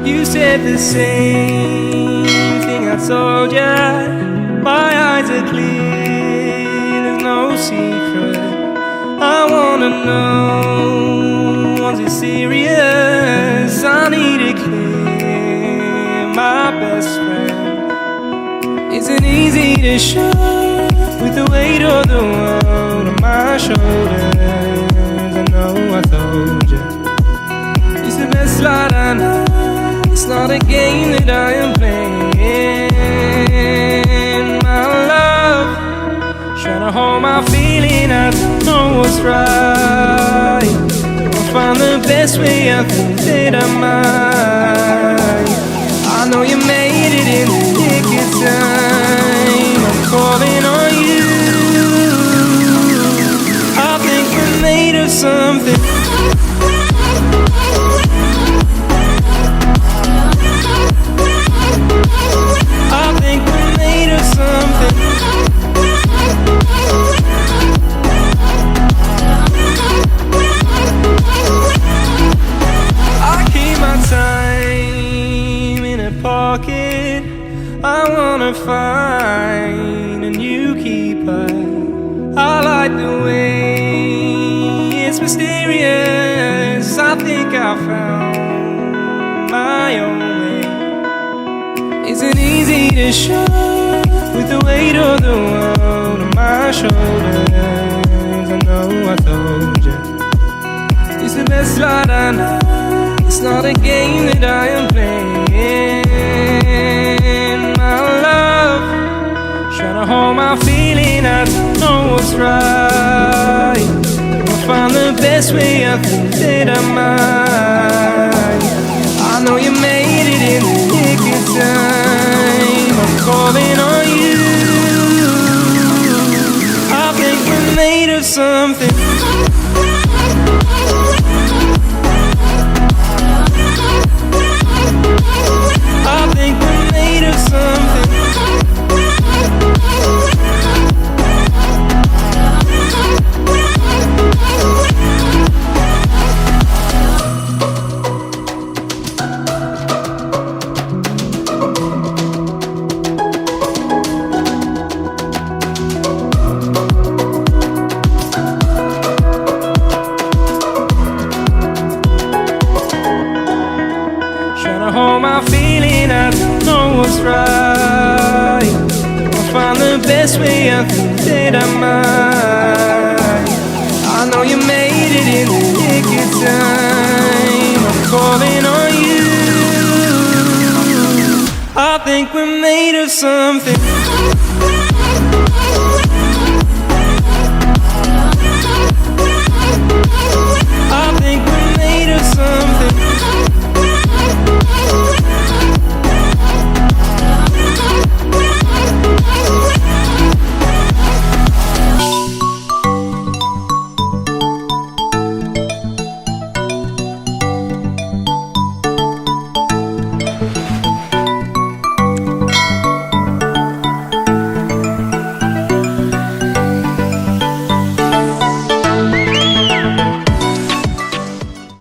You said the same thing I told ya. My eyes are clear, there's no secret. I wanna know, was it serious? I need it clear, my best friend. Isn't easy to show with the weight of the world on my shoulders. I know I told ya, it's the best light I know. It's not a game that I am playing, my love. Trying to hold my feeling, I don't know what's right. I'll find the best way, I think that I might. I know you made it in the nick of time. I'm calling on you. I think we're made of something. I wanna find a new keeper. I like the way it's mysterious. I think I found my own way. Isn't easy to show with the weight of the world on my shoulders. I know I told you, it's the best light I know. It's not a game that I am playing, my love. Trying to hold my feeling, I don't know what's right. I'll find the best way, I think that I might. I know you made it in the nick of time. I'm calling on you. I think we're made of something. I think we're made of something. Trying to hold my feeling, I don't know what's right. I'll find the best way, I think that I might. I know you made it in the nick of time. I'm calling on you. I think we're made of something.